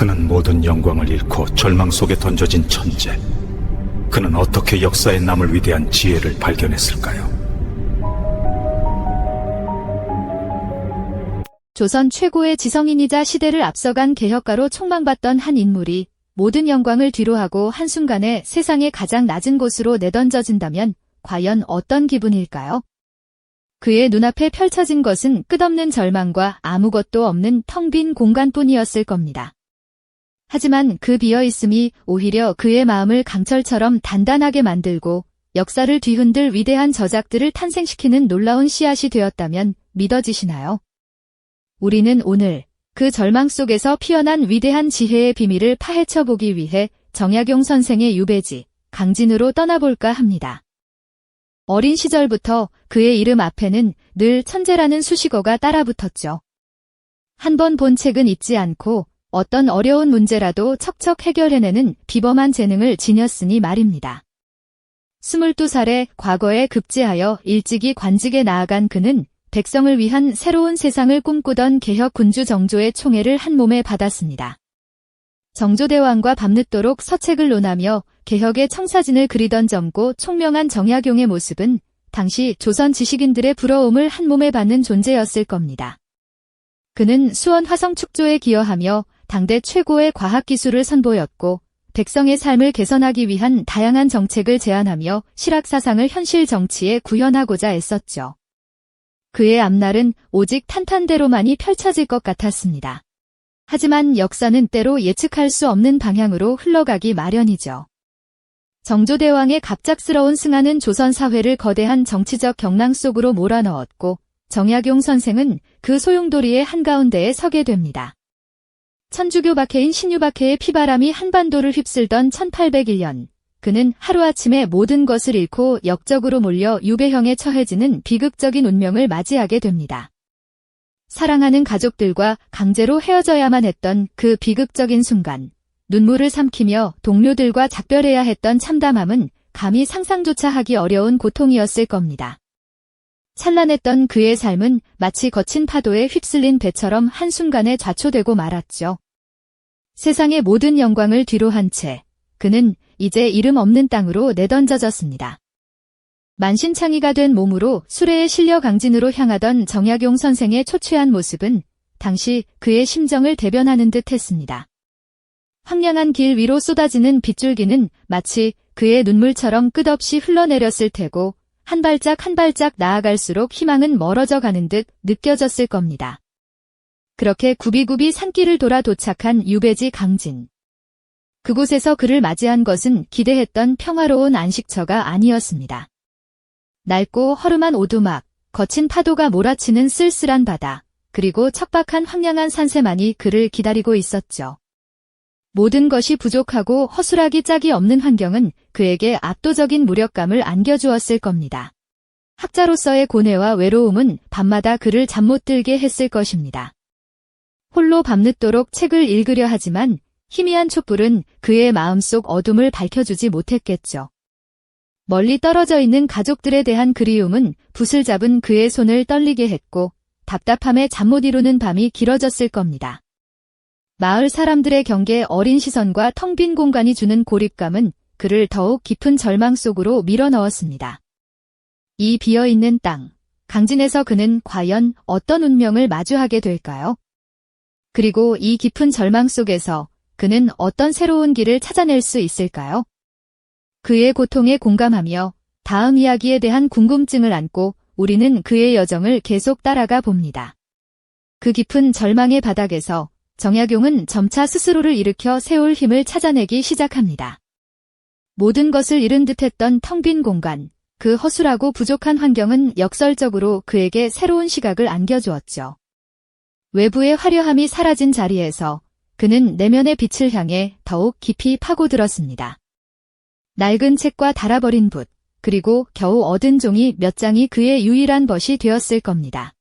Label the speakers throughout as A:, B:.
A: 그는 모든 영광을 잃고 절망 속에 던져진 천재. 그는 어떻게 역사에 남을 위대한 지혜를 발견했을까요?
B: 조선 최고의 지성인이자 시대를 앞서간 개혁가로 촉망받던 한 인물이 모든 영광을 뒤로하고 한순간에 세상의 가장 낮은 곳으로 내던져진다면 과연 어떤 기분일까요? 그의 눈앞에 펼쳐진 것은 끝없는 절망과 아무것도 없는 텅 빈 공간뿐이었을 겁니다. 하지만 그 비어있음이 오히려 그의 마음을 강철처럼 단단하게 만들고 역사를 뒤흔들 위대한 저작들을 탄생시키는 놀라운 씨앗이 되었다면 믿어지시나요? 우리는 오늘 그 절망 속에서 피어난 위대한 지혜의 비밀을 파헤쳐보기 위해 정약용 선생의 유배지, 강진으로 떠나볼까 합니다. 어린 시절부터 그의 이름 앞에는 늘 천재라는 수식어가 따라붙었죠. 한 번 본 책은 잊지 않고 어떤 어려운 문제라도 척척 해결해내는 비범한 재능을 지녔으니 말입니다. 22살에 과거에 급제하여 일찍이 관직에 나아간 그는 백성을 위한 새로운 세상을 꿈꾸던 개혁 군주 정조의 총애를 한 몸에 받았습니다. 정조대왕과 밤늦도록 서책을 논하며 개혁의 청사진을 그리던 젊고 총명한 정약용의 모습은 당시 조선 지식인들의 부러움을 한 몸에 받는 존재였을 겁니다. 그는 수원 화성 축조에 기여하며 당대 최고의 과학기술을 선보였고 백성의 삶을 개선하기 위한 다양한 정책을 제안하며 실학사상을 현실 정치에 구현하고자 애썼죠. 그의 앞날은 오직 탄탄대로만이 펼쳐질 것 같았습니다. 하지만 역사는 때로 예측할 수 없는 방향으로 흘러가기 마련이죠. 정조대왕의 갑작스러운 승하는 조선 사회를 거대한 정치적 경랑 속으로 몰아넣었고 정약용 선생은 그 소용돌이의 한가운데에 서게 됩니다. 천주교 박해인 신유박해의 피바람이 한반도를 휩쓸던 1801년, 그는 하루아침에 모든 것을 잃고 역적으로 몰려 유배형에 처해지는 비극적인 운명을 맞이하게 됩니다. 사랑하는 가족들과 강제로 헤어져야만 했던 그 비극적인 순간, 눈물을 삼키며 동료들과 작별해야 했던 참담함은 감히 상상조차 하기 어려운 고통이었을 겁니다. 찬란했던 그의 삶은 마치 거친 파도에 휩쓸린 배처럼 한순간에 좌초되고 말았죠. 세상의 모든 영광을 뒤로한 채 그는 이제 이름 없는 땅으로 내던져졌습니다. 만신창이가 된 몸으로 수레에 실려 강진으로 향하던 정약용 선생의 초췌한 모습은 당시 그의 심정을 대변하는 듯 했습니다. 황량한 길 위로 쏟아지는 빗줄기는 마치 그의 눈물처럼 끝없이 흘러내렸을 테고 한 발짝 한 발짝 나아갈수록 희망은 멀어져 가는 듯 느껴졌을 겁니다. 그렇게 굽이굽이 산길을 돌아 도착한 유배지 강진. 그곳에서 그를 맞이한 것은 기대했던 평화로운 안식처가 아니었습니다. 낡고 허름한 오두막, 거친 파도가 몰아치는 쓸쓸한 바다, 그리고 척박한 황량한 산세만이 그를 기다리고 있었죠. 모든 것이 부족하고 허술하기 짝이 없는 환경은 그에게 압도적인 무력감을 안겨주었을 겁니다. 학자로서의 고뇌와 외로움은 밤마다 그를 잠 못 들게 했을 것입니다. 홀로 밤늦도록 책을 읽으려 하지만 희미한 촛불은 그의 마음속 어둠을 밝혀주지 못했겠죠. 멀리 떨어져 있는 가족들에 대한 그리움은 붓을 잡은 그의 손을 떨리게 했고 답답함에 잠 못 이루는 밤이 길어졌을 겁니다. 마을 사람들의 경계 어린 시선과 텅 빈 공간이 주는 고립감은 그를 더욱 깊은 절망 속으로 밀어넣었습니다. 이 비어있는 땅, 강진에서 그는 과연 어떤 운명을 마주하게 될까요? 그리고 이 깊은 절망 속에서 그는 어떤 새로운 길을 찾아낼 수 있을까요? 그의 고통에 공감하며 다음 이야기에 대한 궁금증을 안고 우리는 그의 여정을 계속 따라가 봅니다. 그 깊은 절망의 바닥에서 정약용은 점차 스스로를 일으켜 세울 힘을 찾아내기 시작합니다. 모든 것을 잃은 듯했던 텅 빈 공간, 그 허술하고 부족한 환경은 역설적으로 그에게 새로운 시각을 안겨주었죠. 외부의 화려함이 사라진 자리에서 그는 내면의 빛을 향해 더욱 깊이 파고들었습니다. 낡은 책과 닳아버린 붓, 그리고 겨우 얻은 종이 몇 장이 그의 유일한 벗이 되었을 겁니다.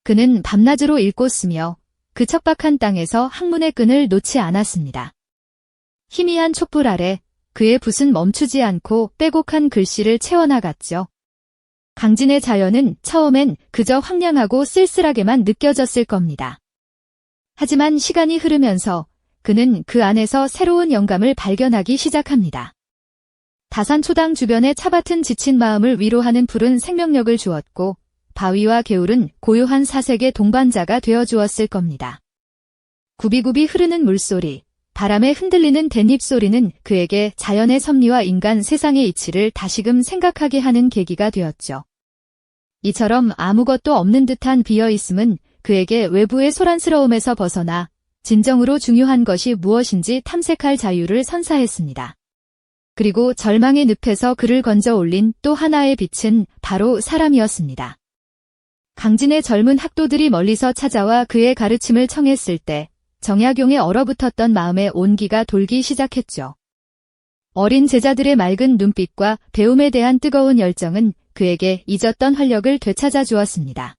B: 그는 밤낮으로 읽고 쓰며 그 척박한 땅에서 학문의 끈을 놓지 않았습니다. 희미한 촛불 아래 그의 붓은 멈추지 않고 빼곡한 글씨를 채워나갔죠. 강진의 자연은 처음엔 그저 황량하고 쓸쓸하게만 느껴졌을 겁니다. 하지만 시간이 흐르면서 그는 그 안에서 새로운 영감을 발견하기 시작합니다. 다산초당 주변의 차밭은 지친 마음을 위로하는 푸른 생명력을 주었고 바위와 개울은 고요한 사색의 동반자가 되어주었을 겁니다. 굽이굽이 흐르는 물소리, 바람에 흔들리는 댄잎 소리는 그에게 자연의 섭리와 인간 세상의 이치를 다시금 생각하게 하는 계기가 되었죠. 이처럼 아무것도 없는 듯한 비어있음은 그에게 외부의 소란스러움에서 벗어나 진정으로 중요한 것이 무엇인지 탐색할 자유를 선사했습니다. 그리고 절망의 늪에서 그를 건져 올린 또 하나의 빛은 바로 사람이었습니다. 강진의 젊은 학도들이 멀리서 찾아와 그의 가르침을 청했을 때 정약용의 얼어붙었던 마음에 온기가 돌기 시작했죠. 어린 제자들의 맑은 눈빛과 배움에 대한 뜨거운 열정은 그에게 잊었던 활력을 되찾아 주었습니다.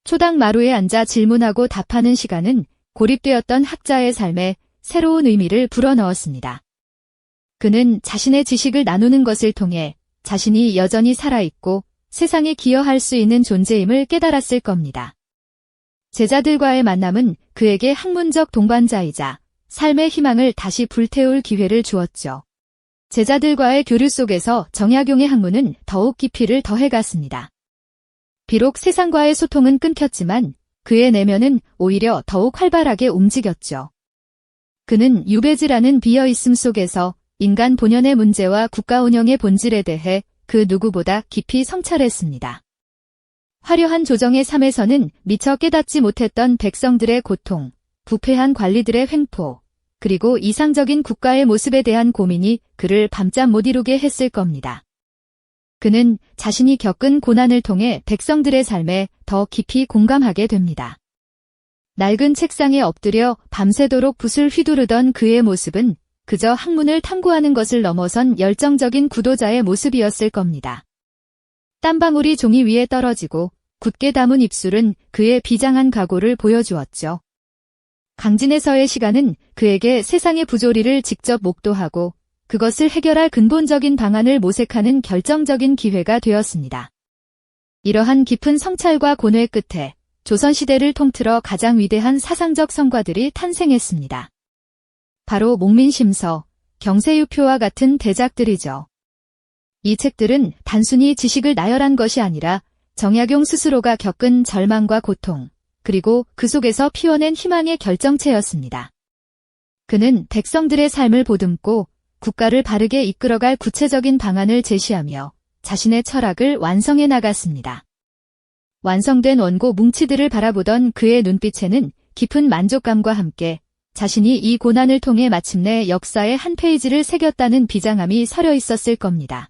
B: 초당 마루에 앉아 질문하고 답하는 시간은 고립되었던 학자의 삶에 새로운 의미를 불어넣었습니다. 그는 자신의 지식을 나누는 것을 통해 자신이 여전히 살아있고 세상에 기여할 수 있는 존재임을 깨달았을 겁니다. 제자들과의 만남은 그에게 학문적 동반자이자 삶의 희망을 다시 불태울 기회를 주었죠. 제자들과의 교류 속에서 정약용의 학문은 더욱 깊이를 더해갔습니다. 비록 세상과의 소통은 끊겼지만 그의 내면은 오히려 더욱 활발하게 움직였죠. 그는 유배지라는 비어있음 속에서 인간 본연의 문제와 국가 운영의 본질에 대해 그 누구보다 깊이 성찰했습니다. 화려한 조정의 삶에서는 미처 깨닫지 못했던 백성들의 고통, 부패한 관리들의 횡포, 그리고 이상적인 국가의 모습에 대한 고민이 그를 밤잠 못 이루게 했을 겁니다. 그는 자신이 겪은 고난을 통해 백성들의 삶에 더 깊이 공감하게 됩니다. 낡은 책상에 엎드려 밤새도록 붓을 휘두르던 그의 모습은 그저 학문을 탐구하는 것을 넘어선 열정적인 구도자의 모습이었을 겁니다. 땀방울이 종이 위에 떨어지고 굳게 담은 입술은 그의 비장한 각오를 보여주었죠. 강진에서의 시간은 그에게 세상의 부조리를 직접 목도하고 그것을 해결할 근본적인 방안을 모색하는 결정적인 기회가 되었습니다. 이러한 깊은 성찰과 고뇌 끝에 조선시대를 통틀어 가장 위대한 사상적 성과들이 탄생했습니다. 바로 목민심서, 경세유표와 같은 대작들이죠. 이 책들은 단순히 지식을 나열한 것이 아니라 정약용 스스로가 겪은 절망과 고통, 그리고 그 속에서 피워낸 희망의 결정체였습니다. 그는 백성들의 삶을 보듬고 국가를 바르게 이끌어갈 구체적인 방안을 제시하며 자신의 철학을 완성해 나갔습니다. 완성된 원고 뭉치들을 바라보던 그의 눈빛에는 깊은 만족감과 함께 자신이 이 고난을 통해 마침내 역사의 한 페이지를 새겼다는 비장함이 서려 있었을 겁니다.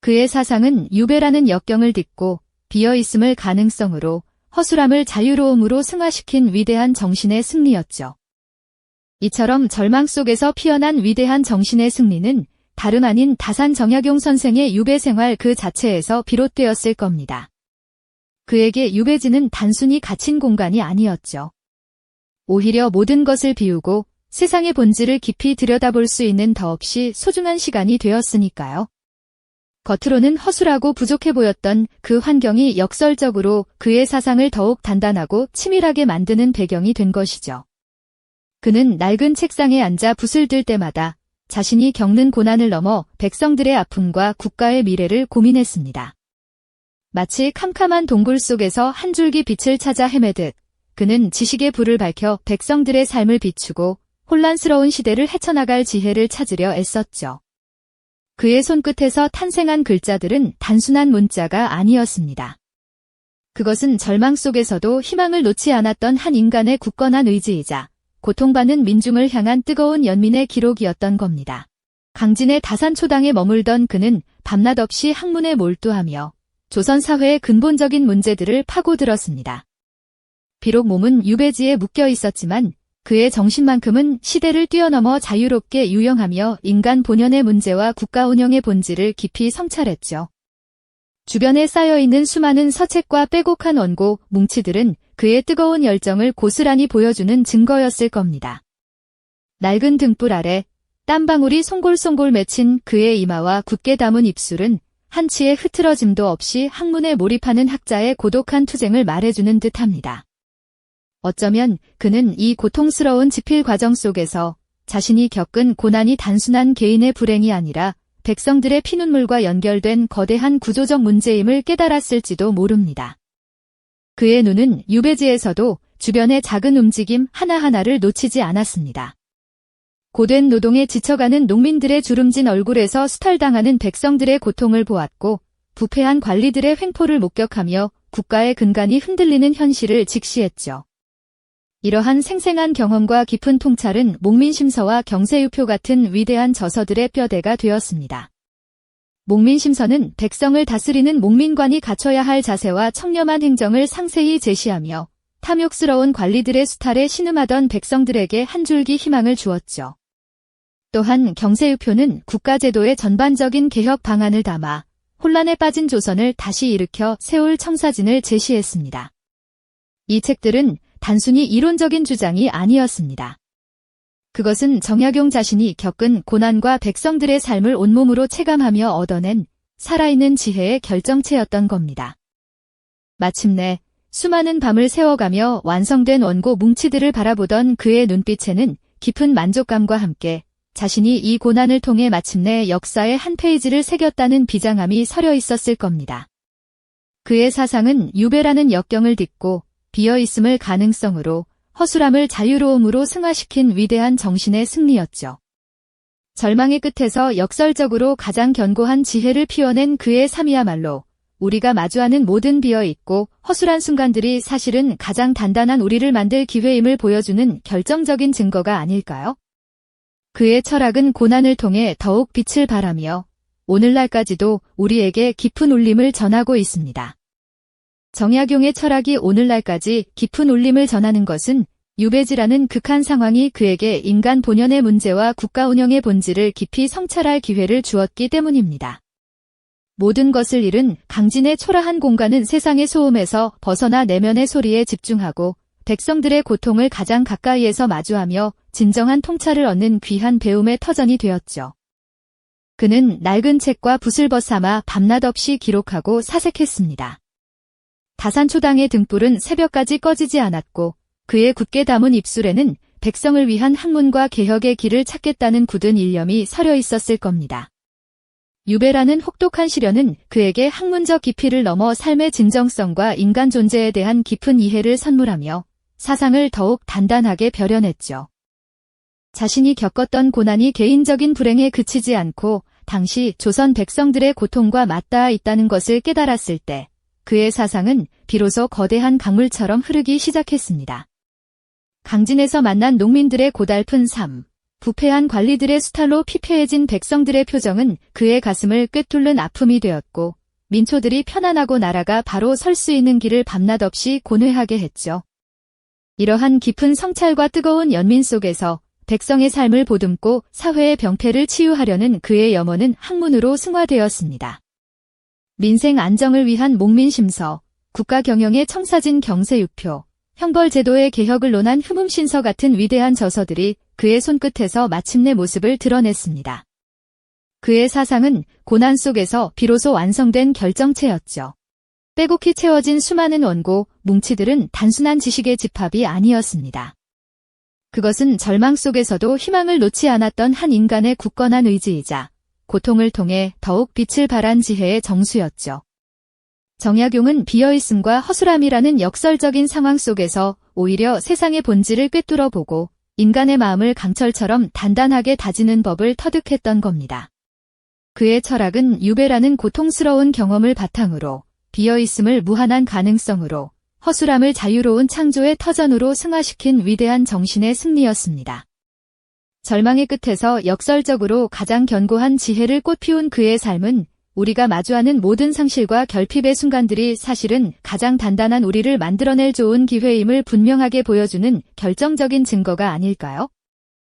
B: 그의 사상은 유배라는 역경을 딛고 비어있음을 가능성으로, 허술함을 자유로움으로 승화시킨 위대한 정신의 승리였죠. 이처럼 절망 속에서 피어난 위대한 정신의 승리는 다름 아닌 다산 정약용 선생의 유배 생활 그 자체에서 비롯되었을 겁니다. 그에게 유배지는 단순히 갇힌 공간이 아니었죠. 오히려 모든 것을 비우고 세상의 본질을 깊이 들여다볼 수 있는 더없이 소중한 시간이 되었으니까요. 겉으로는 허술하고 부족해 보였던 그 환경이 역설적으로 그의 사상을 더욱 단단하고 치밀하게 만드는 배경이 된 것이죠. 그는 낡은 책상에 앉아 붓을 들 때마다 자신이 겪는 고난을 넘어 백성들의 아픔과 국가의 미래를 고민했습니다. 마치 캄캄한 동굴 속에서 한 줄기 빛을 찾아 헤매듯 그는 지식의 불을 밝혀 백성들의 삶을 비추고 혼란스러운 시대를 헤쳐나갈 지혜를 찾으려 애썼죠. 그의 손끝에서 탄생한 글자들은 단순한 문자가 아니었습니다. 그것은 절망 속에서도 희망을 놓지 않았던 한 인간의 굳건한 의지이자 고통받는 민중을 향한 뜨거운 연민의 기록이었던 겁니다. 강진의 다산초당에 머물던 그는 밤낮 없이 학문에 몰두하며 조선 사회의 근본적인 문제들을 파고들었습니다. 비록 몸은 유배지에 묶여 있었지만 그의 정신만큼은 시대를 뛰어넘어 자유롭게 유영하며 인간 본연의 문제와 국가 운영의 본질을 깊이 성찰했죠. 주변에 쌓여있는 수많은 서책과 빼곡한 원고, 뭉치들은 그의 뜨거운 열정을 고스란히 보여주는 증거였을 겁니다. 낡은 등불 아래 땀방울이 송골송골 맺힌 그의 이마와 굳게 담은 입술은 한치의 흐트러짐도 없이 학문에 몰입하는 학자의 고독한 투쟁을 말해주는 듯합니다. 어쩌면 그는 이 고통스러운 지필 과정 속에서 자신이 겪은 고난이 단순한 개인의 불행이 아니라 백성들의 피눈물과 연결된 거대한 구조적 문제임을 깨달았을지도 모릅니다. 그의 눈은 유배지에서도 주변의 작은 움직임 하나하나를 놓치지 않았습니다. 고된 노동에 지쳐가는 농민들의 주름진 얼굴에서 수탈당하는 백성들의 고통을 보았고 부패한 관리들의 횡포를 목격하며 국가의 근간이 흔들리는 현실을 직시했죠. 이러한 생생한 경험과 깊은 통찰은 목민심서와 경세유표 같은 위대한 저서들의 뼈대가 되었습니다. 목민심서는 백성을 다스리는 목민관이 갖춰야 할 자세와 청렴한 행정을 상세히 제시하며 탐욕스러운 관리들의 수탈에 신음하던 백성들에게 한 줄기 희망을 주었죠. 또한 경세유표는 국가제도의 전반적인 개혁 방안을 담아 혼란에 빠진 조선을 다시 일으켜 세울 청사진을 제시했습니다. 이 책들은 단순히 이론적인 주장이 아니었습니다. 그것은 정약용 자신이 겪은 고난과 백성들의 삶을 온몸으로 체감하며 얻어낸 살아있는 지혜의 결정체였던 겁니다. 마침내 수많은 밤을 새워가며 완성된 원고 뭉치들을 바라보던 그의 눈빛에는 깊은 만족감과 함께 자신이 이 고난을 통해 마침내 역사의 한 페이지를 새겼다는 비장함이 서려 있었을 겁니다. 그의 사상은 유배라는 역경을 딛고 비어있음을 가능성으로, 허술함을 자유로움으로 승화시킨 위대한 정신의 승리였죠. 절망의 끝에서 역설적으로 가장 견고한 지혜를 피워낸 그의 삶이야말로 우리가 마주하는 모든 비어있고 허술한 순간들이 사실은 가장 단단한 우리를 만들 기회임을 보여주는 결정적인 증거가 아닐까요? 그의 철학은 고난을 통해 더욱 빛을 발하며 오늘날까지도 우리에게 깊은 울림을 전하고 있습니다. 정약용의 철학이 오늘날까지 깊은 울림을 전하는 것은 유배지라는 극한 상황이 그에게 인간 본연의 문제와 국가 운영의 본질을 깊이 성찰할 기회를 주었기 때문입니다. 모든 것을 잃은 강진의 초라한 공간은 세상의 소음에서 벗어나 내면의 소리에 집중하고 백성들의 고통을 가장 가까이에서 마주하며 진정한 통찰을 얻는 귀한 배움의 터전이 되었죠. 그는 낡은 책과 붓을 벗삼아 밤낮 없이 기록하고 사색했습니다. 다산초당의 등불은 새벽까지 꺼지지 않았고 그의 굳게 담은 입술에는 백성을 위한 학문과 개혁의 길을 찾겠다는 굳은 일념이 서려 있었을 겁니다. 유배라는 혹독한 시련은 그에게 학문적 깊이를 넘어 삶의 진정성과 인간 존재에 대한 깊은 이해를 선물하며 사상을 더욱 단단하게 벼려냈죠. 자신이 겪었던 고난이 개인적인 불행에 그치지 않고 당시 조선 백성들의 고통과 맞닿아 있다는 것을 깨달았을 때 그의 사상은 비로소 거대한 강물처럼 흐르기 시작했습니다. 강진에서 만난 농민들의 고달픈 삶, 부패한 관리들의 수탈로 피폐해진 백성들의 표정은 그의 가슴을 꿰뚫는 아픔이 되었고 민초들이 편안하고 나라가 바로 설 수 있는 길을 밤낮 없이 고뇌하게 했죠. 이러한 깊은 성찰과 뜨거운 연민 속에서 백성의 삶을 보듬고 사회의 병폐를 치유하려는 그의 염원은 학문으로 승화되었습니다. 민생 안정을 위한 목민심서, 국가 경영의 청사진 경세유표, 형벌제도의 개혁을 논한 흠음신서 같은 위대한 저서들이 그의 손끝에서 마침내 모습을 드러냈습니다. 그의 사상은 고난 속에서 비로소 완성된 결정체였죠. 빼곡히 채워진 수많은 원고, 뭉치들은 단순한 지식의 집합이 아니었습니다. 그것은 절망 속에서도 희망을 놓지 않았던 한 인간의 굳건한 의지이자 고통을 통해 더욱 빛을 발한 지혜의 정수였죠. 정약용은 비어있음과 허술함이라는 역설적인 상황 속에서 오히려 세상의 본질을 꿰뚫어 보고 인간의 마음을 강철처럼 단단하게 다지는 법을 터득했던 겁니다. 그의 철학은 유배라는 고통스러운 경험을 바탕으로 비어있음을 무한한 가능성으로 허술함을 자유로운 창조의 터전으로 승화시킨 위대한 정신의 승리였습니다. 절망의 끝에서 역설적으로 가장 견고한 지혜를 꽃피운 그의 삶은 우리가 마주하는 모든 상실과 결핍의 순간들이 사실은 가장 단단한 우리를 만들어낼 좋은 기회임을 분명하게 보여주는 결정적인 증거가 아닐까요?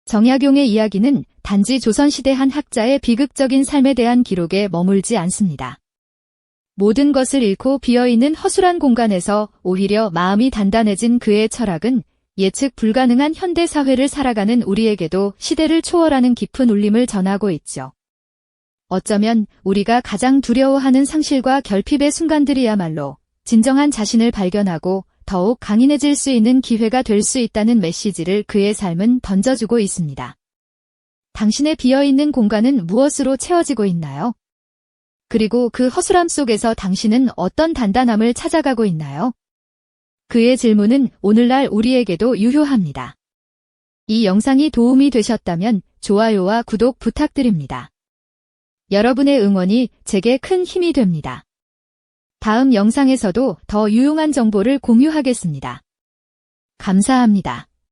B: 정약용의 이야기는 단지 조선시대 한 학자의 비극적인 삶에 대한 기록에 머물지 않습니다. 모든 것을 잃고 비어있는 허술한 공간에서 오히려 마음이 단단해진 그의 철학은 예측 불가능한 현대 사회를 살아가는 우리에게도 시대를 초월하는 깊은 울림을 전하고 있죠. 어쩌면 우리가 가장 두려워하는 상실과 결핍의 순간들이야말로 진정한 자신을 발견하고 더욱 강인해질 수 있는 기회가 될 수 있다는 메시지를 그의 삶은 던져주고 있습니다. 당신의 비어있는 공간은 무엇으로 채워지고 있나요? 그리고 그 허술함 속에서 당신은 어떤 단단함을 찾아가고 있나요? 그의 질문은 오늘날 우리에게도 유효합니다. 이 영상이 도움이 되셨다면 좋아요와 구독 부탁드립니다. 여러분의 응원이 제게 큰 힘이 됩니다. 다음 영상에서도 더 유용한 정보를 공유하겠습니다. 감사합니다.